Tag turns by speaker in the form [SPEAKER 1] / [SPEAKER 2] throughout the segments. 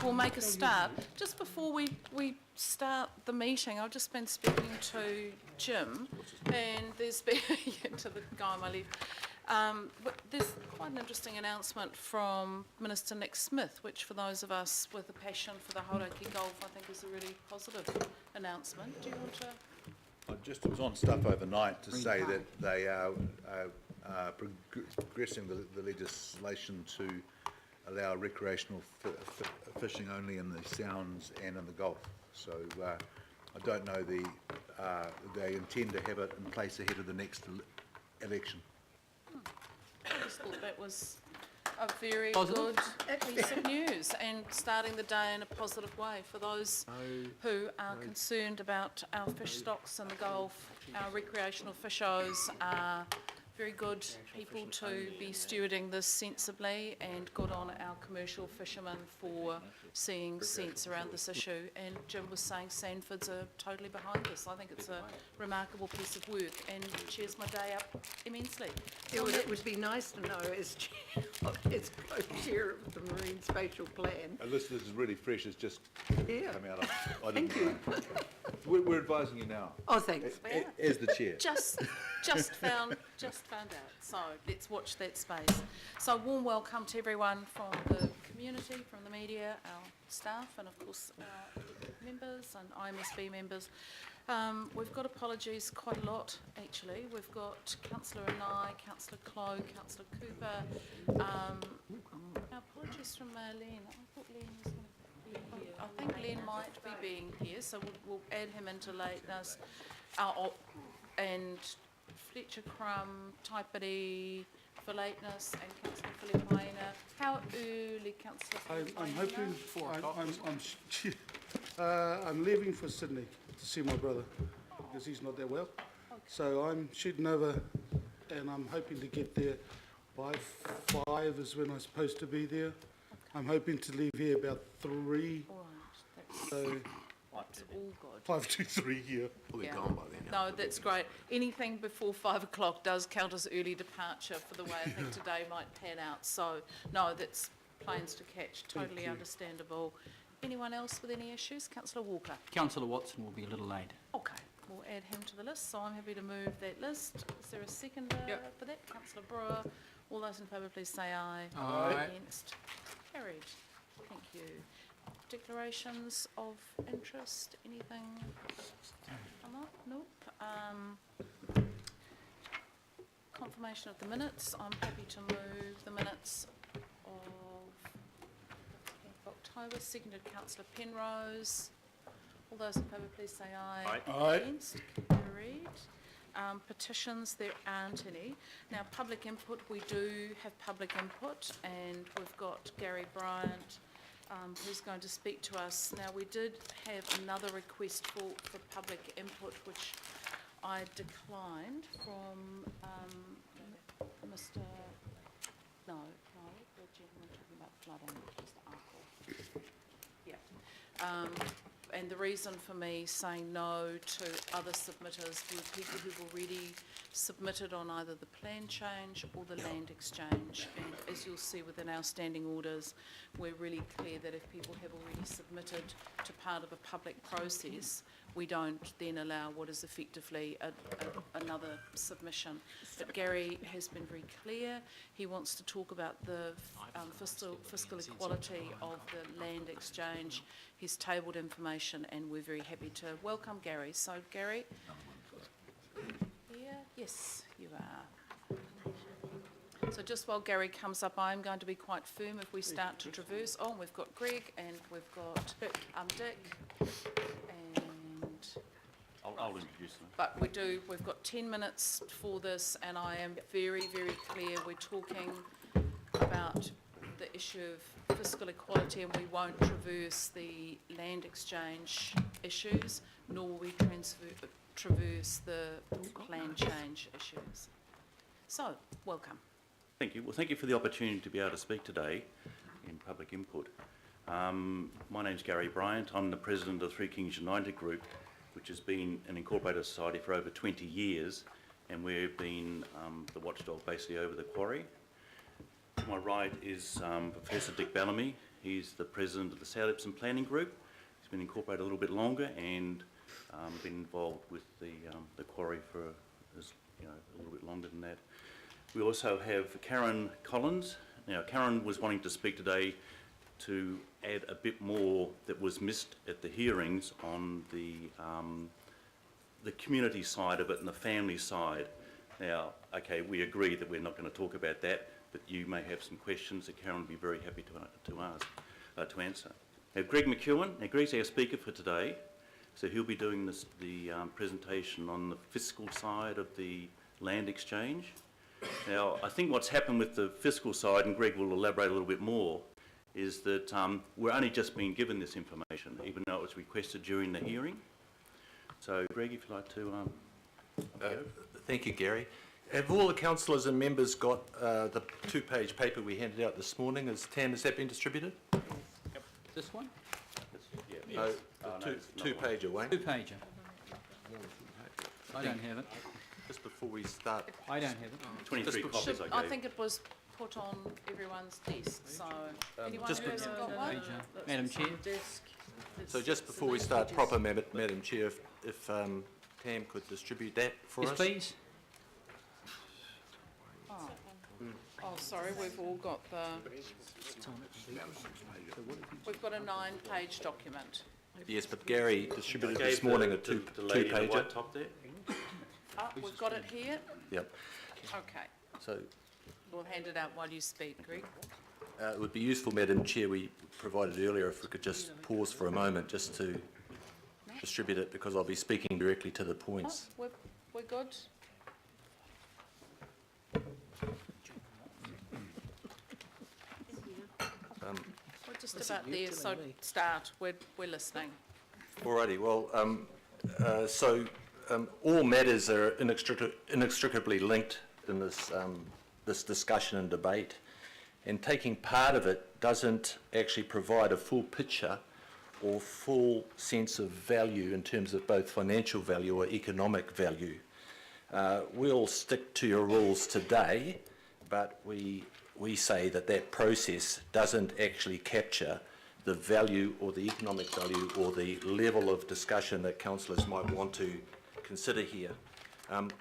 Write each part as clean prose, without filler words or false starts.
[SPEAKER 1] we'll make a start. Just before we start the meeting, I've just been speaking to Jim, and there's been, to the guy on my left, but there's quite an interesting announcement from Minister Nick Smith, which for those of us with a passion for the Hauraki Golf, I think is a really positive announcement. Do you want to?
[SPEAKER 2] It was on Stuff overnight to say that they are progressing the legislation to allow recreational fishing only in the Sounds and in the Gulf. So I don't know they intend to have it in place ahead of the next election.
[SPEAKER 1] I just thought that was a very good piece of news and starting the day in a positive way for those who are concerned about our fish stocks in the Gulf. Our recreational fishers are very good people to be stewarding this sensibly, and good on our commercial fishermen for seeing sense around this issue. And Jim was saying Sandfords are totally behind this. I think it's a remarkable piece of work and cheers my day up immensely.
[SPEAKER 3] Yeah, well, it would be nice to know as co-chair of the Marine Spatial Plan.
[SPEAKER 2] This is really fresh. It's just come out.
[SPEAKER 3] Thank you.
[SPEAKER 2] We're advising you now.
[SPEAKER 3] Oh, thanks.
[SPEAKER 2] As the chair.
[SPEAKER 1] Just found out, so let's watch that space. So warm welcome to everyone from the community, from the media, our staff, and of course our members and IMSB members. We've got apologies quite a lot actually. We've got Councillor Anai, Councillor Clow, Councillor Cooper. Our apologies from Len. I thought Len was going to be here. I think Len might be being here, so we'll add him into lateness. And Fletcher Crum, Taipiri for lateness, and Councillor Filipaina. How early, Councillor Filipaina?
[SPEAKER 4] I'm leaving for Sydney to see my brother because he's not that well. Okay. So I'm shooting over, and I'm hoping to get there by 5 is when I'm supposed to be there. Okay. I'm hoping to leave here about 3.
[SPEAKER 1] All right.
[SPEAKER 4] So
[SPEAKER 1] that's all good.
[SPEAKER 4] 5 to 3 here.
[SPEAKER 5] We'll be gone by then.
[SPEAKER 1] No, that's great. Anything before 5 o'clock does count as early departure for the way I think today might pan out. So, no, that's planes to catch. Totally understandable. Anyone else with any issues? Councillor Walker.
[SPEAKER 6] Councillor Watson will be a little late.
[SPEAKER 1] Okay, we'll add him to the list. So I'm happy to move that list. Is there a seconder for that? Councillor Brewer. All those in favour, please say aye.
[SPEAKER 6] Aye.
[SPEAKER 1] Against? Carried. Thank you. Declarations of interest, anything come up? Nope. Confirmation of the minutes. I'm happy to move the minutes of October, seconded Councillor Penrose. All those in favour, please say aye.
[SPEAKER 4] Aye.
[SPEAKER 1] Against? Carried. Petitions, there aren't any. Now, public input, we do have public input, and we've got Gary Bryant, who's going to speak to us. Now, we did have another request for public input, which I declined from Mr. No, the gentleman talking about flooding, Mr. Arkle. Yeah. And the reason for me saying no to other submitters were people who've already submitted on either the plan change or the land exchange. And as you'll see within our standing orders, we're really clear that if people have already submitted to part of a public process, we don't then allow what is effectively another submission. But Gary has been very clear. He wants to talk about the fiscal equality of the land exchange. He's tabled information, and we're very happy to welcome Gary. So, Gary, here? Yes, you are. So just while Gary comes up, I'm going to be quite firm if we start to traverse. Oh, we've got Greg, and we've got Dick, and
[SPEAKER 5] I'll introduce them.
[SPEAKER 1] but we've got 10 minutes for this, and I am very, very clear. We're talking about the issue of fiscal equality, and we won't traverse the land exchange issues, nor will we traverse the plan change issues. So, welcome.
[SPEAKER 5] Thank you. Well, thank you for the opportunity to be able to speak today in public input. My name's Gary Bryant. I'm the president of the Three Kings United Group, which has been an incorporated society for over 20 years, and we've been the watchdog basically over the quarry. To my right is Professor Dick Bellamy. He's the president of the South Epsom Planning Group. He's been incorporated a little bit longer and been involved with the quarry for a little bit longer than that. We also have Karen Collins. Now, Karen was wanting to speak today to add a bit more that was missed at the hearings on the community side of it and the family side. Now, okay, we agree that we're not going to talk about that, but you may have some questions that Karen would be very happy to answer. Now, Greg McEwen. Now, Greg's our speaker for today, so he'll be doing the presentation on the fiscal side of the land exchange. Now, I think what's happened with the fiscal side, and Greg will elaborate a little bit more, is that we're only just being given this information, even though it was requested during the hearing. So, Greg, if you'd like to...
[SPEAKER 7] Thank you, Gary. Have all the councillors and members got the two-page paper we handed out this morning? Has that been distributed?
[SPEAKER 6] This one?
[SPEAKER 7] No, the two-pager, Wayne.
[SPEAKER 6] Two-pager. I don't have it.
[SPEAKER 7] Just before we start.
[SPEAKER 6] I don't have it.
[SPEAKER 5] 23 copies I
[SPEAKER 1] I
[SPEAKER 5] gave.
[SPEAKER 1] think it was put on everyone's desk, so anyone
[SPEAKER 7] just
[SPEAKER 1] who hasn't got one?
[SPEAKER 6] Madam Chair.
[SPEAKER 7] So just before we start proper, Madam Chair, if Tam could distribute that for
[SPEAKER 6] Yes,
[SPEAKER 7] us.
[SPEAKER 6] please.
[SPEAKER 1] Oh, sorry, we've all got we've got a 9-page document.
[SPEAKER 7] Yes, but Gary distributed
[SPEAKER 5] I
[SPEAKER 7] this
[SPEAKER 5] gave
[SPEAKER 7] morning
[SPEAKER 5] the
[SPEAKER 7] a
[SPEAKER 5] lady in the
[SPEAKER 7] two-pager.
[SPEAKER 5] white top there.
[SPEAKER 1] Oh, we've got it here?
[SPEAKER 7] Yep.
[SPEAKER 1] Okay,
[SPEAKER 7] So
[SPEAKER 1] we'll hand it out while you speak, Greg.
[SPEAKER 7] it would be useful, Madam Chair, we provided earlier, if we could just pause for a moment just to distribute it, because I'll be speaking directly to the
[SPEAKER 1] Oh,
[SPEAKER 7] points.
[SPEAKER 1] we're good? We're just about there, so start, we're listening.
[SPEAKER 7] Alrighty, well, all matters are inextricably linked in this discussion and debate, and taking part of it doesn't actually provide a full picture or full sense of value in terms of both financial value or economic value. We'll stick to your rules today, but we say that process doesn't actually capture the value or the economic value or the level of discussion that councillors might want to consider here.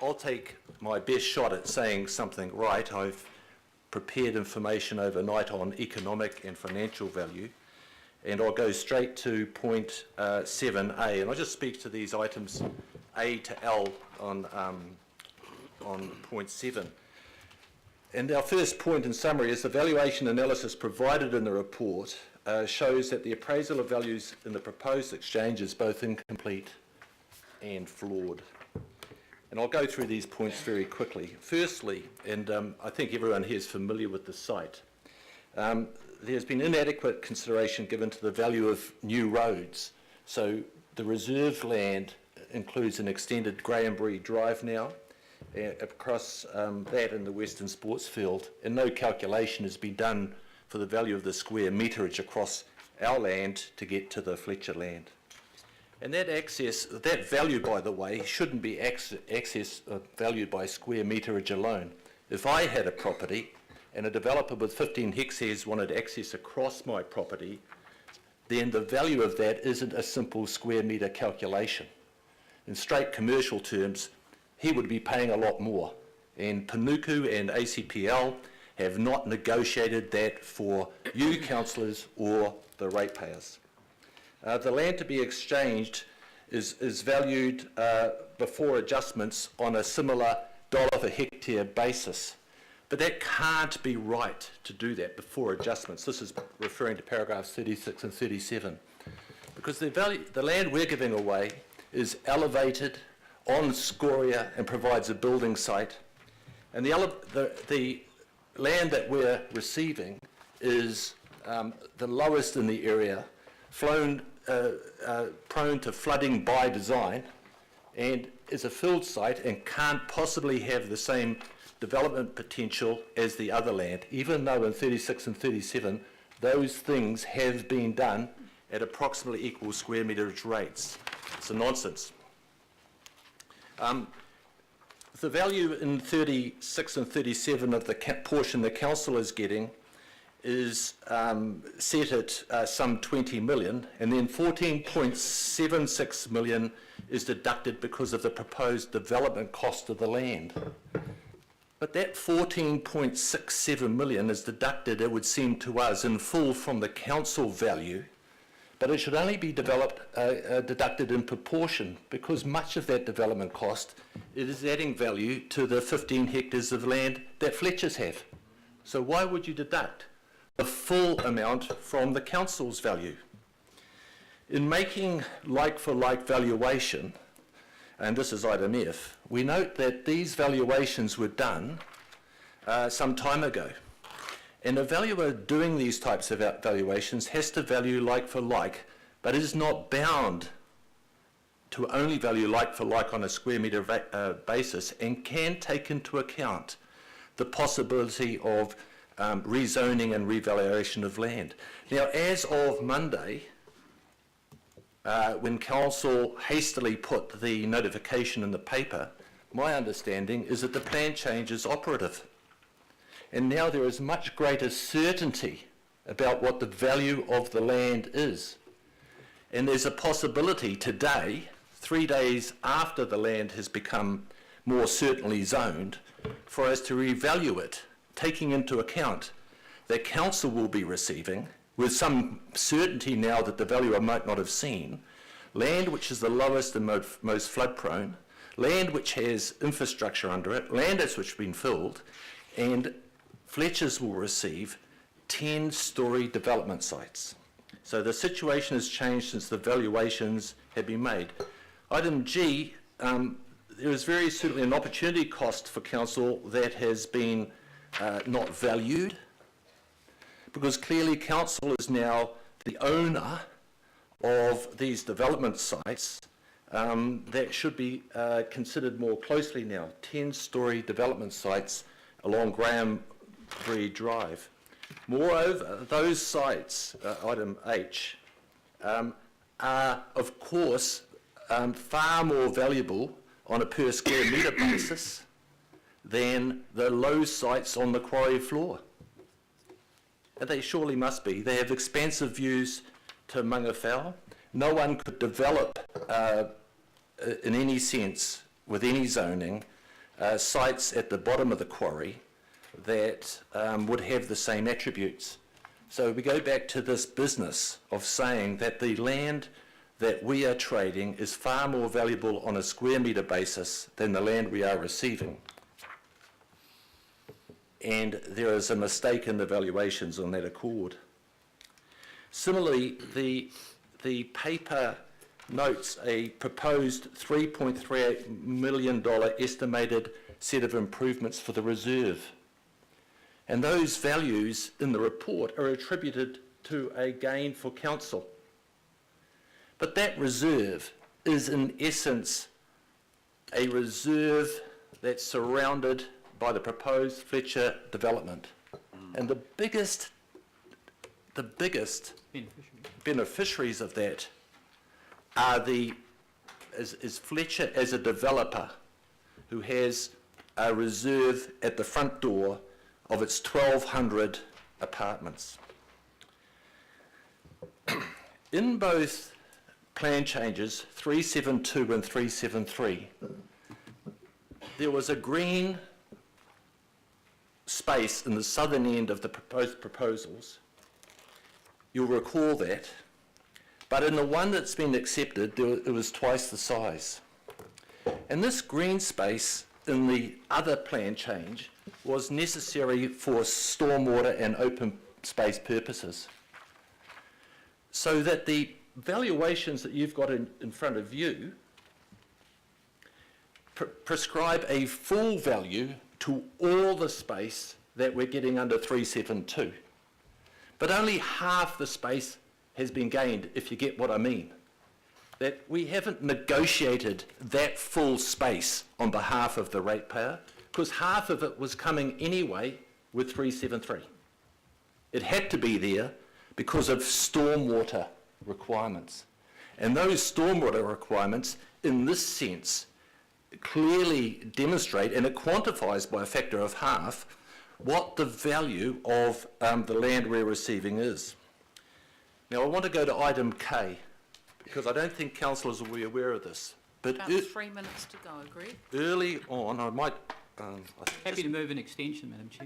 [SPEAKER 7] I'll take my best shot at saying something right. I've prepared information overnight on economic and financial value, and I'll go straight to point 7A, and I'll just speak to these items A to L on point 7. And our first point in summary is the valuation analysis provided in the report shows that the appraisal of values in the proposed exchange is both incomplete and flawed. And I'll go through these points very quickly. Firstly, and I think everyone here is familiar with the site, there's been inadequate consideration given to the value of new roads. So the reserve land includes an extended Grahambury Drive now, across that in the Western Sports Field, and no calculation has been done for the value of the square meterage across our land to get to the Fletcher land. And that value, by the way, shouldn't be valued by square meterage alone. If I had a property and a developer with 15 hectares wanted access across my property, then the value of that isn't a simple square metre calculation. In straight commercial terms, he would be paying a lot more. And Panuku and ACPL have not negotiated that for you councillors or the ratepayers. The land to be exchanged is valued before adjustments on a similar $1 per hectare basis. But that can't be right to do that before adjustments. This is referring to paragraphs 36 and 37. Because the land we're giving away is elevated on scoria and provides a building site. And the land that we're receiving is the lowest in the area, prone to flooding by design, and is a filled site and can't possibly have the same development potential as the other land, even though in 36 and 37 those things have been done at approximately equal square meterage rates. It's a nonsense. The value in 36 and 37 of the portion the council is getting is set at some 20 million, and then 14.76 million is deducted because of the proposed development cost of the land. But that 14.67 million is deducted, it would seem to us, in full from the council value, but it should only be deducted in proportion, because much of that development cost is adding value to the 15 hectares of land that Fletchers have. So why would you deduct the full amount from the council's value? In making like-for-like valuation, and this is item F, we note that these valuations were done some time ago. And a valuer doing these types of valuations has to value like-for-like, but is not bound to only value like-for-like on a square metre basis, and can take into account the possibility of rezoning and revaluation of land. Now, as of Monday, when council hastily put the notification in the paper, my understanding is that the plan change is operative. And now there is much greater certainty about what the value of the land is. And there's a possibility today, 3 days after the land has become more certainly zoned, for us to revalue it, taking into account that council will be receiving, with some certainty now that the valuer might not have seen, land which is the lowest and most flood prone, land which has infrastructure under it, land that's which has been filled, and Fletchers will receive 10-storey development sites. So the situation has changed since the valuations have been made. Item G, there is very certainly an opportunity cost for council that has been not valued, because clearly council is now the owner of these development sites that should be considered more closely now. 10-storey development sites along Graham-Bree Drive. Moreover, those sites, item H, are of course far more valuable on a per square metre basis than the low sites on the quarry floor. And they surely must be. They have expansive views to Mangawhao. No one could develop in any sense, with any zoning, sites at the bottom of the quarry that would have the same attributes. So we go back to this business of saying that the land that we are trading is far more valuable on a square metre basis than the land we are receiving. And there is a mistake in the valuations on that accord. Similarly, the paper notes a proposed $3.38 million estimated set of improvements for the reserve. And those values in the report are attributed to a gain for council. But that reserve is in essence a reserve that's surrounded by the proposed Fletcher development. And the biggest beneficiaries of that are is Fletcher as a developer who has a reserve at the front door of its 1,200 apartments. In both plan changes 372 and 373, there was a green space in the southern end of the proposed proposals. You'll recall that. But in the one that's been accepted, it was twice the size. And this green space in the other plan change was necessary for stormwater and open space purposes. So that the valuations that you've got in front of you prescribe a full value to all the space that we're getting under 372. But only half the space has been gained, if you get what I mean. That we haven't negotiated that full space on behalf of the ratepayer, because half of it was coming anyway with 373. It had to be there because of stormwater requirements. And those stormwater requirements, in this sense, clearly demonstrate, and it quantifies by a factor of half, what the value of the land we're receiving is. Now, I want to go to item K, because I don't think councillors will be aware of this. But
[SPEAKER 1] About 3 minutes to go, agreed?
[SPEAKER 7] early on, I might...
[SPEAKER 6] Happy to move an extension, Madam Chair.